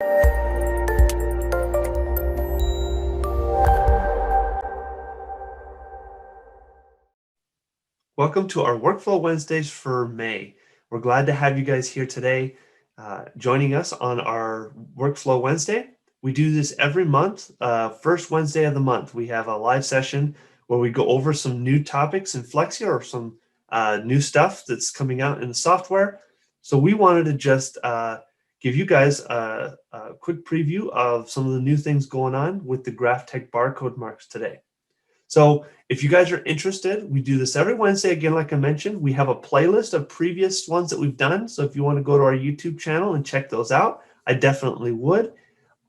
Welcome to our Workflow Wednesdays for May. We're glad to have you guys here today joining us on our Workflow Wednesday. We do this every month, first Wednesday of the month. We have a live session where we go over some new topics in Flexi or some new stuff that's coming out in the software. So we wanted to just give you guys a quick preview of some of the new things going on with the Graphtec barcode marks today. So if you guys are interested, we do this every Wednesday. Again, like I mentioned, we have a playlist of previous ones that we've done. So if you want to go to our YouTube channel and check those out, I definitely would.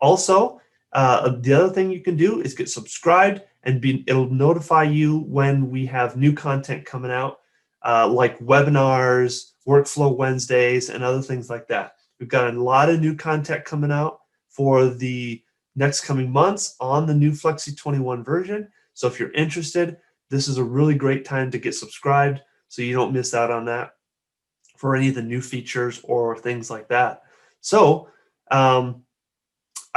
Also, the other thing you can do is get subscribed and it'll notify you when we have new content coming out, like webinars, Workflow Wednesdays, and other things like that. We've got a lot of new content coming out for the next coming months on the new Flexi 21 version. So if you're interested, this is a really great time to get subscribed so you don't miss out on that for any of the new features or things like that. So I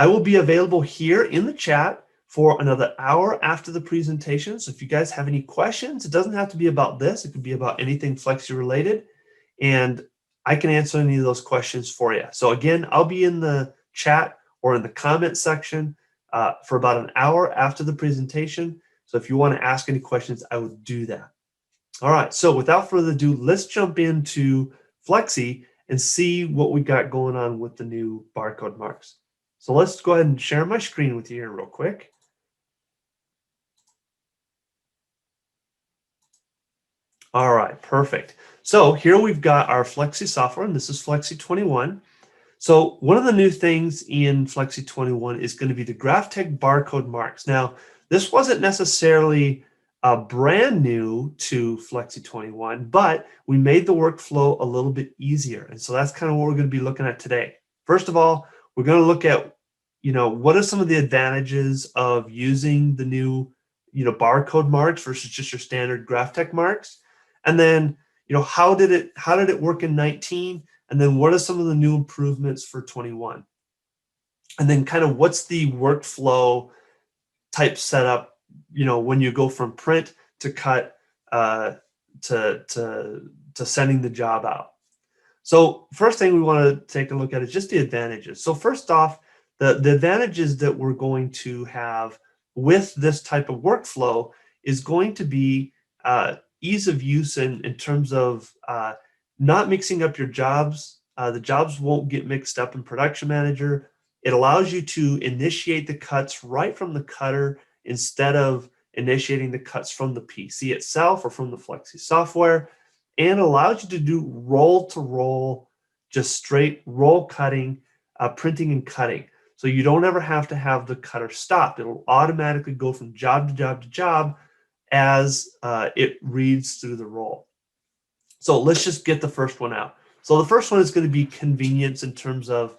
will be available here in the chat for another hour after the presentation. So if you guys have any questions, it doesn't have to be about this. It could be about anything Flexi related. And I can answer any of those questions for you. So again, I'll be in the chat or in the comment section for about an hour after the presentation. So if you want to ask any questions, I would do that. All right, so without further ado, let's jump into Flexi and see what we got going on with the new barcode marks. So let's go ahead and share my screen with you here real quick. All right, perfect. So here we've got our Flexi software, and this is Flexi 21. So one of the new things in Flexi 21 is going to be the Graphtec barcode marks. Now, this wasn't necessarily brand new to Flexi 21, but we made the workflow a little bit easier. And so that's kind of what we're going to be looking at today. First of all, we're going to look at, what are some of the advantages of using the new, barcode marks versus just your standard Graphtec marks. And then, how did it work in 19? And then what are some of the new improvements for 21? And then kind of what's the workflow type setup, when you go from print to cut to sending the job out. So first thing we want to take a look at is just the advantages. So first off, the advantages that we're going to have with this type of workflow is going to be ease of use in terms of not mixing up your jobs. The jobs won't get mixed up in Production Manager. It allows you to initiate the cuts right from the cutter instead of initiating the cuts from the PC itself or from the Flexi software, and allows you to do roll-to-roll, just straight roll cutting, printing and cutting. So you don't ever have to have the cutter stopped. It'll automatically go from job to job to job as it reads through the roll. So let's just get the first one out. So the first one is going to be convenience in terms of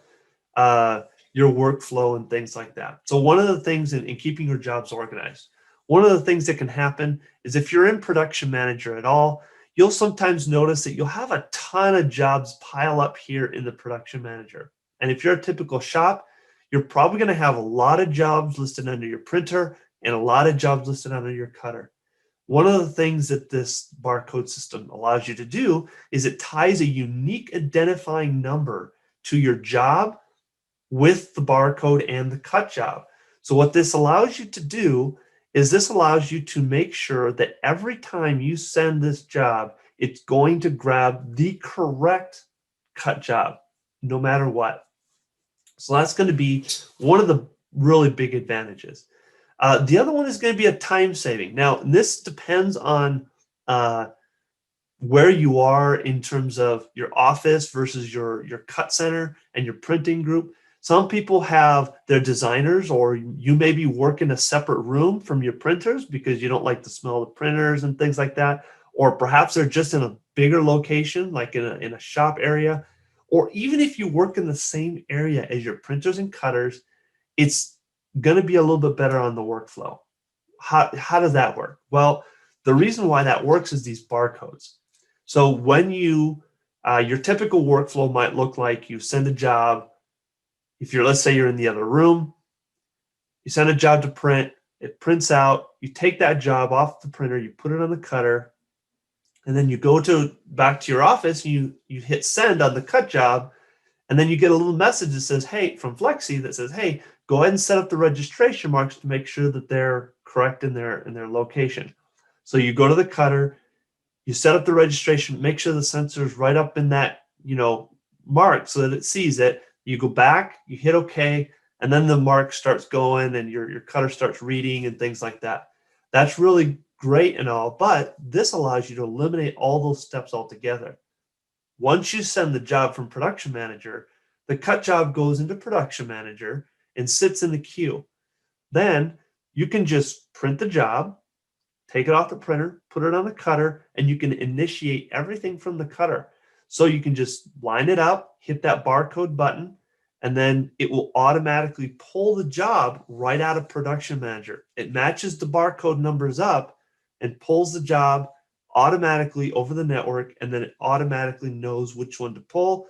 your workflow and things like that. So one of the things in keeping your jobs organized, one of the things that can happen is if you're in Production Manager at all, you'll sometimes notice that you'll have a ton of jobs pile up here in the Production Manager. And if you're a typical shop, you're probably going to have a lot of jobs listed under your printer and a lot of jobs listed under your cutter. One of the things that this barcode system allows you to do is it ties a unique identifying number to your job with the barcode and the cut job. So what this allows you to do is this allows you to make sure that every time you send this job, it's going to grab the correct cut job, no matter what. So that's going to be one of the really big advantages. The other one is going to be a time saving. Now, this depends on where you are in terms of your office versus your cut center and your printing group. Some people have their designers, or you maybe work in a separate room from your printers because you don't like the smell of the printers and things like that. Or perhaps they're just in a bigger location, like in a shop area. Or even if you work in the same area as your printers and cutters, it's going to be a little bit better on the workflow. How does that work? Well, the reason why that works is these barcodes. So when your typical workflow might look like you send a job, If you're, let's say you're in the other room, you send a job to print, it prints out, you take that job off the printer, you put it on the cutter, and then you go back to your office, and you hit send on the cut job, and then you get a little message that says, hey, from Flexi that says, hey, go ahead and set up the registration marks to make sure that they're correct in their location. So you go to the cutter, you set up the registration, make sure the sensor is right up in that, mark so that it sees it. You go back, you hit OK, and then the mark starts going and your cutter starts reading and things like that. That's really great and all, but this allows you to eliminate all those steps altogether. Once you send the job from production manager, the cut job goes into production manager and sits in the queue. Then you can just print the job, take it off the printer, put it on the cutter, and you can initiate everything from the cutter. So you can just line it up, hit that barcode button, and then it will automatically pull the job right out of production manager. It matches the barcode numbers up and pulls the job automatically over the network, and then it automatically knows which one to pull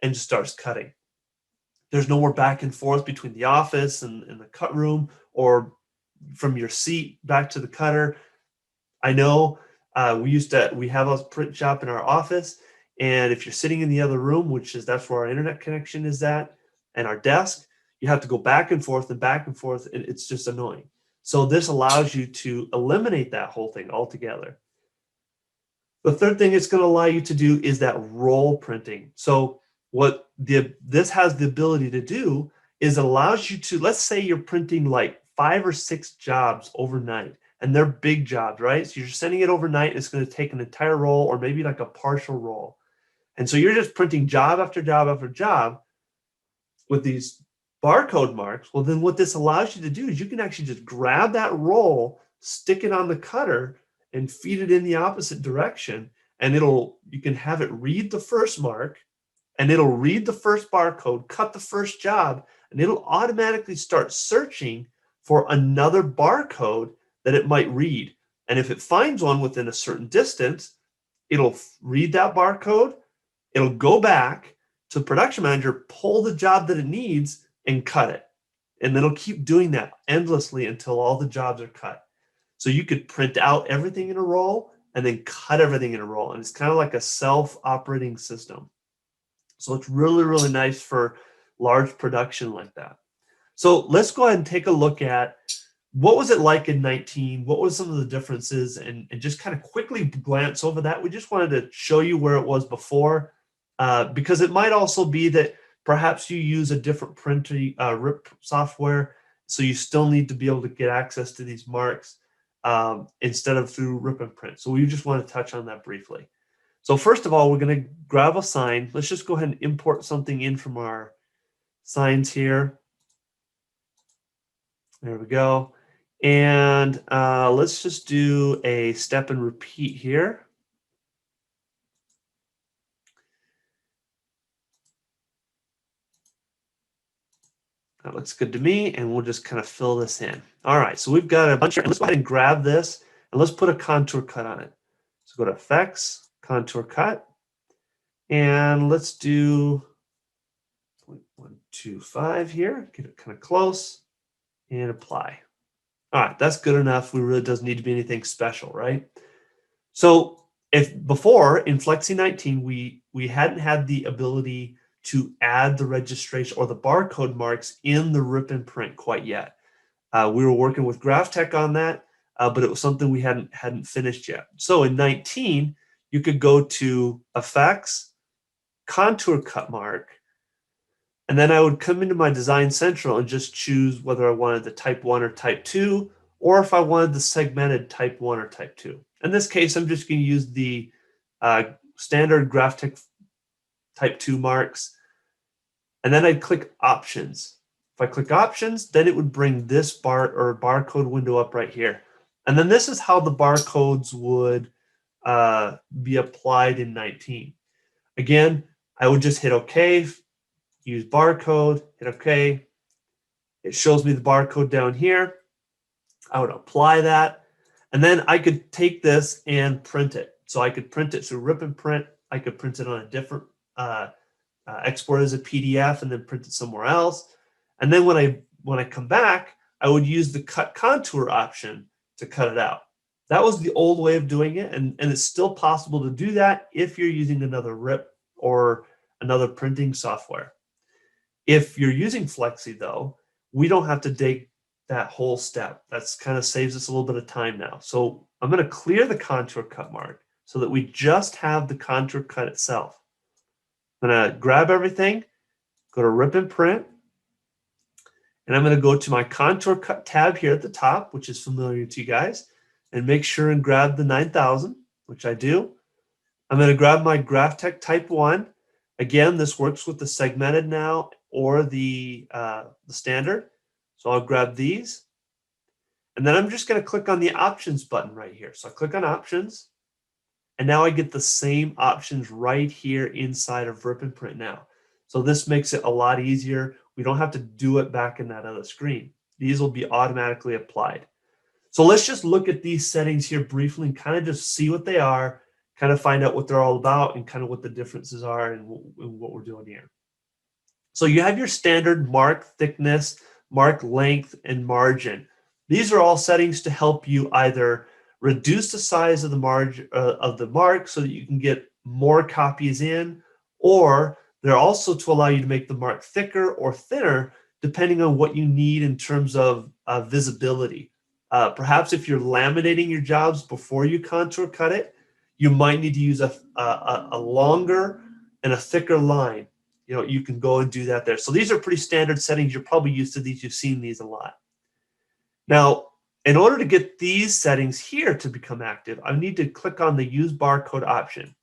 and just starts cutting. There's no more back and forth between the office and the cut room, or from your seat back to the cutter. I know we have a print shop in our office, and if you're sitting in the other room, that's where our internet connection is at, and our desk, you have to go back and forth, and it's just annoying. So this allows you to eliminate that whole thing altogether. The third thing it's going to allow you to do is that roll printing. So what this has the ability to do is it allows you to, let's say you're printing like 5 or 6 jobs overnight, and they're big jobs, right? So you're sending it overnight, and it's going to take an entire roll or maybe like a partial roll. And so you're just printing job after job after job with these barcode marks. Well, then what this allows you to do is you can actually just grab that roll, stick it on the cutter, and feed it in the opposite direction. And you can have it read the first mark, and it'll read the first barcode, cut the first job, and it'll automatically start searching for another barcode that it might read. And if it finds one within a certain distance, it'll read that barcode, it'll go back to the production manager, pull the job that it needs, and cut it. And then it'll keep doing that endlessly until all the jobs are cut. So you could print out everything in a roll and then cut everything in a roll. And it's kind of like a self-operating system. So it's really, really nice for large production like that. So let's go ahead and take a look at what was it like in 19? What was some of the differences? And just kind of quickly glance over that. We just wanted to show you where it was before, because it might also be that perhaps you use a different printing RIP software, so you still need to be able to get access to these marks instead of through rip and print. So we just want to touch on that briefly. So first of all, we're going to grab a sign. Let's just go ahead and import something in from our signs here. There we go. And let's just do a step and repeat here. That looks good to me, and we'll just kind of fill this in. All right, so we've got a bunch here. Let's go ahead and grab this, and let's put a contour cut on it. So go to Effects, Contour Cut, and let's do 0.125 here. Get it kind of close, and apply. All right, that's good enough. We really doesn't need to be anything special, right? So if before in Flexi 19, we hadn't had the ability to add the registration or the barcode marks in the rip and print quite yet. We were working with Graphtec on that, but it was something we hadn't finished yet. So in 19, you could go to Effects, Contour Cut Mark, and then I would come into my Design Central and just choose whether I wanted the Type 1 or Type 2, or if I wanted the segmented Type 1 or Type 2. In this case, I'm just going to use the standard Graphtec Type 2 marks. And then I'd click Options. If I click Options, then it would bring this barcode window up right here. And then this is how the barcodes would be applied in 19. Again, I would just hit OK, use barcode, hit OK. It shows me the barcode down here. I would apply that. And then I could take this and print it. So I could print it through rip and print. I could print it on a different export it as a PDF and then print it somewhere else. And then when I come back, I would use the cut contour option to cut it out. That was the old way of doing it, and it's still possible to do that if you're using another RIP or another printing software. If you're using Flexi, though, we don't have to dig that whole step. That's kind of saves us a little bit of time now. So I'm going to clear the contour cut mark so that we just have the contour cut itself. I'm going to grab everything, go to Rip and Print, and I'm going to go to my contour cut tab here at the top, which is familiar to you guys, and make sure and grab the 9000, which I do. I'm going to grab my Graphtec Type 1. Again, this works with the segmented now or the standard. So I'll grab these. And then I'm just going to click on the options button right here. So I click on options. And now I get the same options right here inside of Rip and Print now. So this makes it a lot easier. We don't have to do it back in that other screen. These will be automatically applied. So let's just look at these settings here briefly and kind of just see what they are, kind of find out what they're all about and kind of what the differences are and what we're doing here. So you have your standard mark thickness, mark length, and margin. These are all settings to help you either reduce the size of the margin of the mark so that you can get more copies in, or they're also to allow you to make the mark thicker or thinner depending on what you need in terms of visibility. Perhaps if you're laminating your jobs before you contour cut it, you might need to use a longer and a thicker line. You know, you can go and do that there. So these are pretty standard settings. You're probably used to these. You've seen these a lot. Now, in order to get these settings here to become active, I need to click on the Use Barcode option.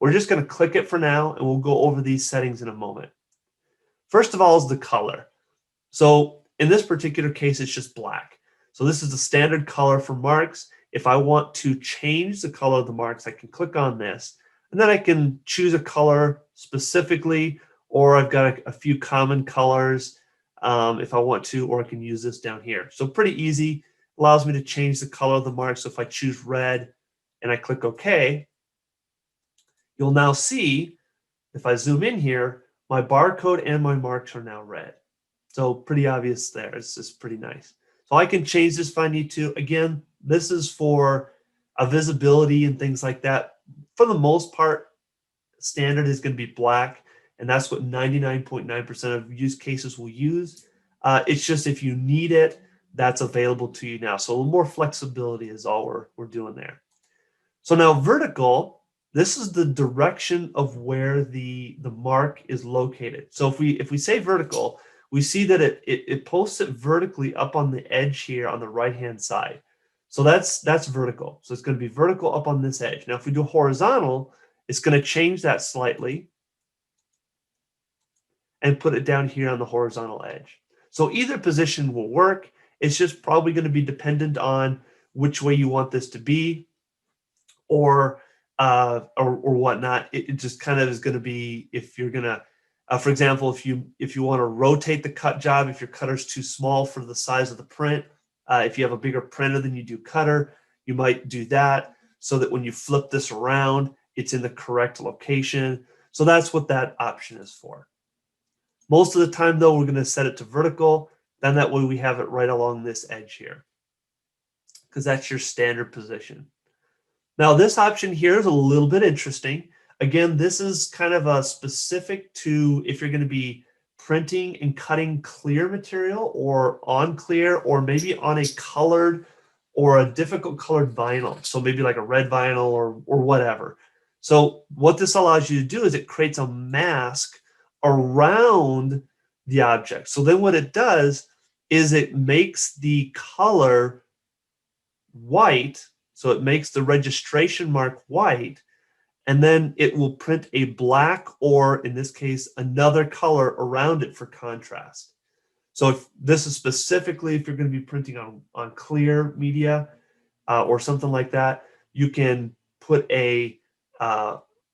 We're just going to click it for now, and we'll go over these settings in a moment. First of all is the color. So in this particular case, it's just black. So this is the standard color for marks. If I want to change the color of the marks, I can click on this, and then I can choose a color specifically, or I've got a few common colors if I want to, or I can use this down here. So pretty easy. Allows me to change the color of the mark. So if I choose red and I click OK, you'll now see, if I zoom in here, my barcode and my marks are now red. So pretty obvious there. It's just pretty nice. So I can change this if I need to. Again, this is for visibility and things like that. For the most part, standard is going to be black, and that's what 99.9% of use cases will use. It's just if you need it, that's available to you now. So a little more flexibility is all we're doing there. So now vertical, this is the direction of where the mark is located. So if we say vertical, we see that it posts it vertically up on the edge here on the right-hand side. So that's vertical. So it's going to be vertical up on this edge. Now, if we do horizontal, it's going to change that slightly and put it down here on the horizontal edge. So either position will work. It's just probably going to be dependent on which way you want this to be, or whatnot. It just kind of is going to be, if you're going to, for example, if you want to rotate the cut job, if your cutter's too small for the size of the print, if you have a bigger printer than you do cutter, you might do that so that when you flip this around, it's in the correct location. So that's what that option is for. Most of the time, though, we're going to set it to vertical. Then that way we have it right along this edge here, because that's your standard position. Now, this option here is a little bit interesting. Again, this is kind of a specific to if you're going to be printing and cutting clear material or on clear, or maybe on a colored or a difficult colored vinyl. So maybe like a red vinyl or whatever. So what this allows you to do is it creates a mask around the object. So then what it does is it makes the color white. So it makes the registration mark white, and then it will print a black, or in this case, another color around it for contrast. So if this is specifically if you're going to be printing on clear media or something like that, you can put a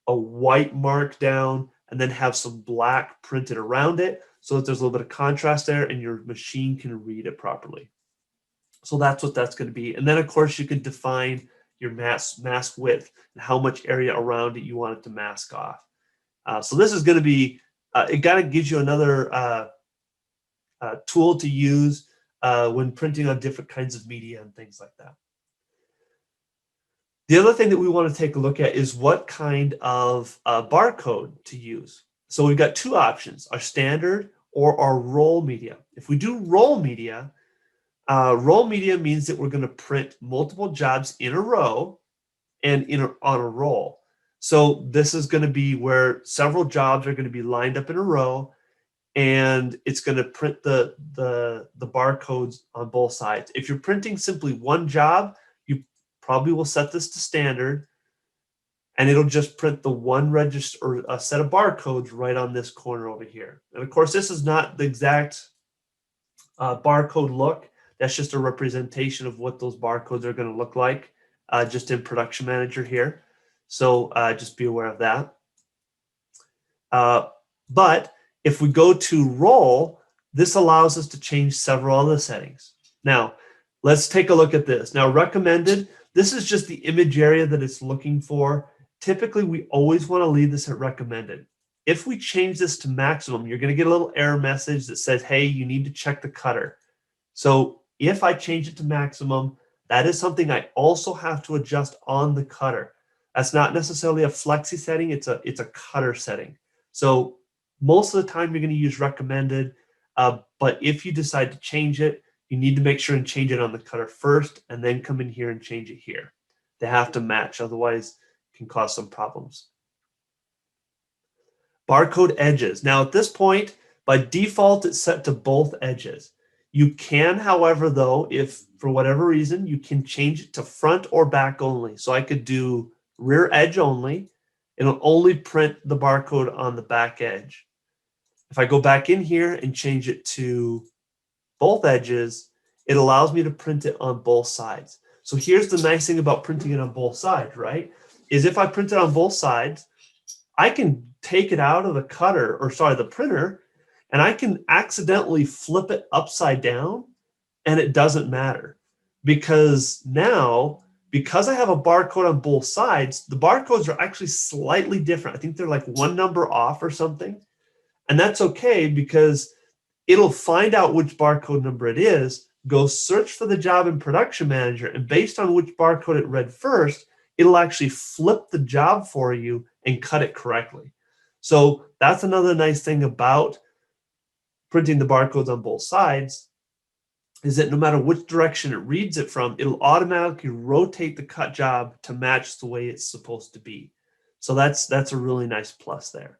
white mark down and then have some black printed around it so that there's a little bit of contrast there and your machine can read it properly. So that's what that's going to be. And then, of course, you can define your mask width and how much area around it you want it to mask off. So this is going to be it kind of gives you another tool to use when printing on different kinds of media and things like that. The other thing that we want to take a look at is what kind of barcode to use. So we've got two options, our standard or our roll media. If we do roll media means that we're going to print multiple jobs in a row and on a roll. So this is going to be where several jobs are going to be lined up in a row, and it's going to print the barcodes on both sides. If you're printing simply one job, you probably will set this to standard, and it'll just print the one register or a set of barcodes right on this corner over here. And of course, this is not the exact barcode look. That's just a representation of what those barcodes are going to look like just in Production Manager here. So just be aware of that. But if we go to roll, this allows us to change several other settings. Now, let's take a look at this. Now, recommended, this is just the image area that it's looking for. Typically, we always want to leave this at recommended. If we change this to maximum, you're going to get a little error message that says, hey, you need to check the cutter. So if I change it to maximum, that is something I also have to adjust on the cutter. That's not necessarily a Flexi setting, it's a cutter setting. So most of the time you're going to use recommended, but if you decide to change it, you need to make sure and change it on the cutter first and then come in here and change it here. They have to match, otherwise it can cause some problems. Barcode edges. Now at this point, by default, it's set to both edges. You can, however, though, if for whatever reason, you can change it to front or back only. So I could do rear edge only. It'll only print the barcode on the back edge. If I go back in here and change it to both edges, it allows me to print it on both sides. So here's the nice thing about printing it on both sides, right? Is if I print it on both sides, I can take it out of the cutter, or sorry, the printer, and I can accidentally flip it upside down and it doesn't matter. Because now, because I have a barcode on both sides, the barcodes are actually slightly different. I think they're like one number off or something. And that's okay because it'll find out which barcode number it is, go search for the job in Production Manager, and based on which barcode it read first, it'll actually flip the job for you and cut it correctly. So that's another nice thing about printing the barcodes on both sides, is that no matter which direction it reads it from, it'll automatically rotate the cut job to match the way it's supposed to be. So that's a really nice plus there.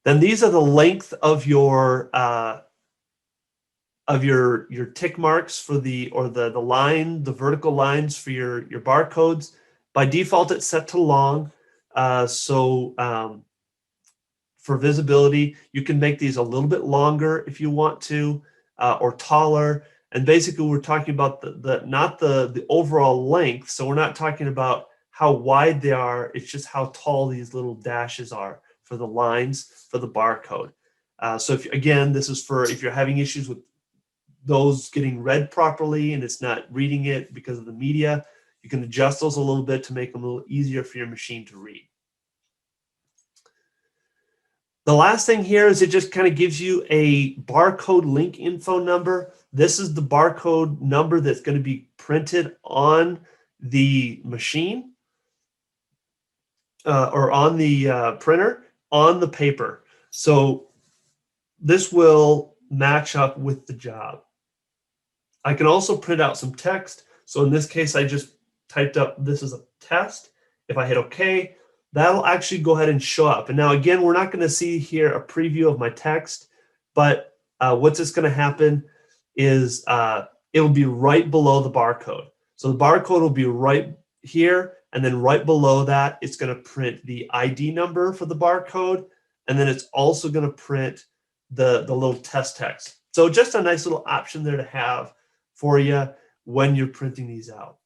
Then these are the length of your tick marks for the vertical lines for your barcodes. By default, it's set to long. For visibility, you can make these a little bit longer if you want to, or taller. And basically, we're talking about not the overall length. So we're not talking about how wide they are. It's just how tall these little dashes are for the lines for the barcode. So again, this is for if you're having issues with those getting read properly and it's not reading it because of the media, you can adjust those a little bit to make them a little easier for your machine to read. The last thing here is it just kind of gives you a barcode link info number. This is the barcode number that's going to be printed on the machine or on the printer on the paper. So this will match up with the job. I can also print out some text. So in this case, I just typed up, this is a test. If I hit OK, that'll actually go ahead and show up. And now, again, we're not going to see here a preview of my text, but what's just going to happen is it'll be right below the barcode. So the barcode will be right here, and then right below that, it's going to print the ID number for the barcode, and then it's also going to print the little test text. So just a nice little option there to have for you when you're printing these out.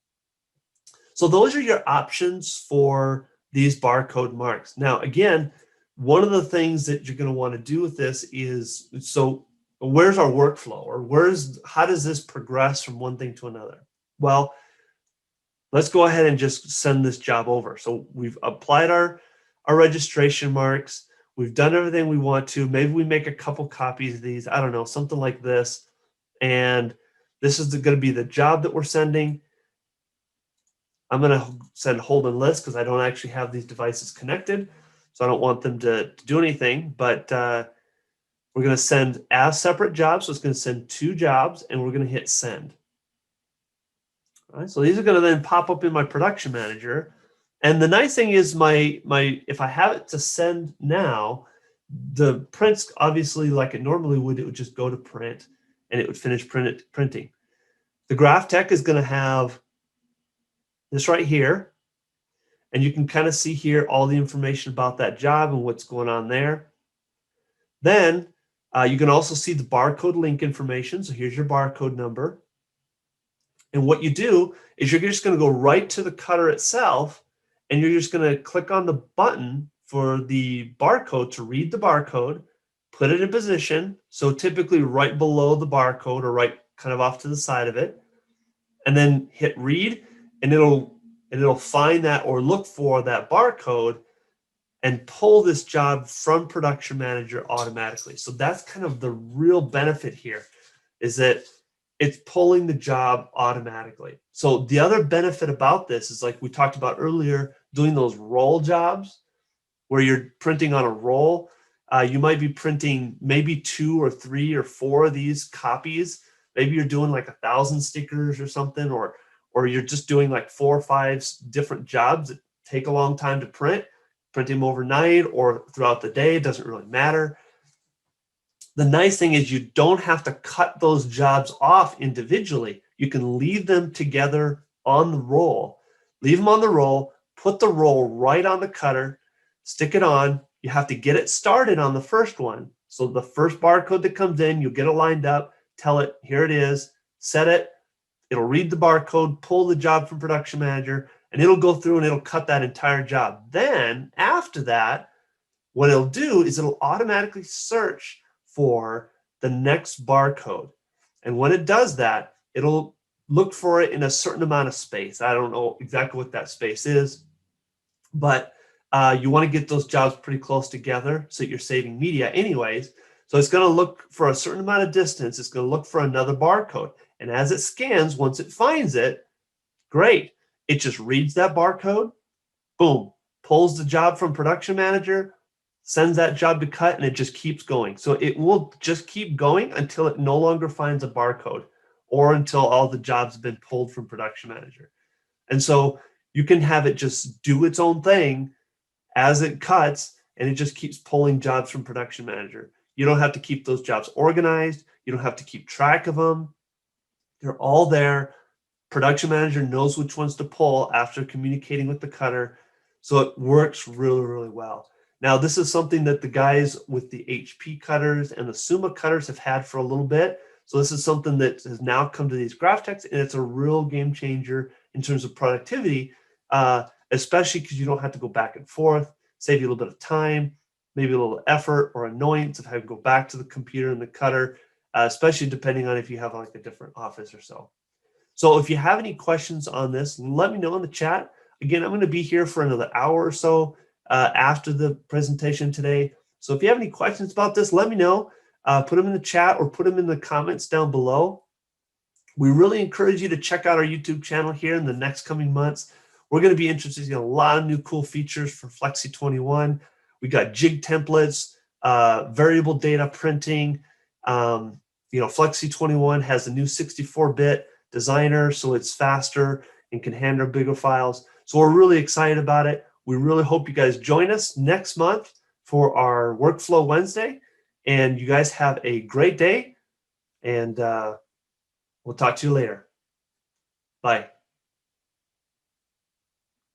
So those are your options for these barcode marks. Now, again, one of the things that you're going to want to do with this is, so where's our workflow, or how does this progress from one thing to another? Well, let's go ahead and just send this job over. So we've applied our registration marks. We've done everything we want to. Maybe we make a couple copies of these. I don't know, something like this. And this is going to be the job that we're sending. I'm going to send hold and list because I don't actually have these devices connected. So I don't want them to do anything. But we're going to send as separate jobs. So it's going to send 2 jobs, and we're going to hit send. All right, so these are going to then pop up in my production manager. And the nice thing is if I have it to send now, the prints, obviously like it normally would, it would just go to print and it would finish printing. The Graphtec is going to have this right here. And you can kind of see here all the information about that job and what's going on there. Then you can also see the barcode link information. So here's your barcode number. And what you do is you're just going to go right to the cutter itself, and you're just going to click on the button for the barcode to read the barcode, put it in position. So typically right below the barcode or right kind of off to the side of it, and then hit read, and it'll find that or look for that barcode and pull this job from Production Manager automatically. So that's kind of the real benefit here, is that it's pulling the job automatically. So the other benefit about this is, like we talked about earlier, doing those roll jobs where you're printing on a roll. You might be printing maybe 2 or 3 or 4 of these copies. Maybe you're doing like 1,000 stickers or something, or you're just doing like 4 or 5 different jobs that take a long time to print. Print them overnight or throughout the day, it doesn't really matter. The nice thing is you don't have to cut those jobs off individually. You can leave them together on the roll. Leave them on the roll, put the roll right on the cutter, stick it on. You have to get it started on the first one. So the first barcode that comes in, you'll get it lined up, tell it, here it is, set it. It'll read the barcode, pull the job from Production Manager, and it'll go through and it'll cut that entire job. Then after that, what it'll do is it'll automatically search for the next barcode. And when it does that, it'll look for it in a certain amount of space. I don't know exactly what that space is, but you want to get those jobs pretty close together so that you're saving media anyways. So it's going to look for a certain amount of distance. It's going to look for another barcode. And as it scans, once it finds it, great. It just reads that barcode, boom, pulls the job from Production Manager, sends that job to cut, and it just keeps going. So it will just keep going until it no longer finds a barcode or until all the jobs have been pulled from Production Manager. And so you can have it just do its own thing as it cuts, and it just keeps pulling jobs from Production Manager. You don't have to keep those jobs organized. You don't have to keep track of them. They're all there. Production Manager knows which ones to pull after communicating with the cutter. So it works really, really well. Now, this is something that the guys with the HP cutters and the Suma cutters have had for a little bit. So this is something that has now come to these Graphtecs, and it's a real game changer in terms of productivity, especially because you don't have to go back and forth, save you a little bit of time, maybe a little effort or annoyance of having to go back to the computer and the cutter, especially depending on if you have like a different office or so. So if you have any questions on this, let me know in the chat. Again, I'm going to be here for another hour or so after the presentation today. So if you have any questions about this, let me know. Put them in the chat or put them in the comments down below. We really encourage you to check out our YouTube channel here in the next coming months. We're going to be introducing a lot of new cool features for Flexi 21. We got jig templates, variable data printing. Flexi 21 has a new 64-bit designer, so it's faster and can handle bigger files. So we're really excited about it. We really hope you guys join us next month for our Workflow Wednesday. And you guys have a great day, and we'll talk to you later. Bye.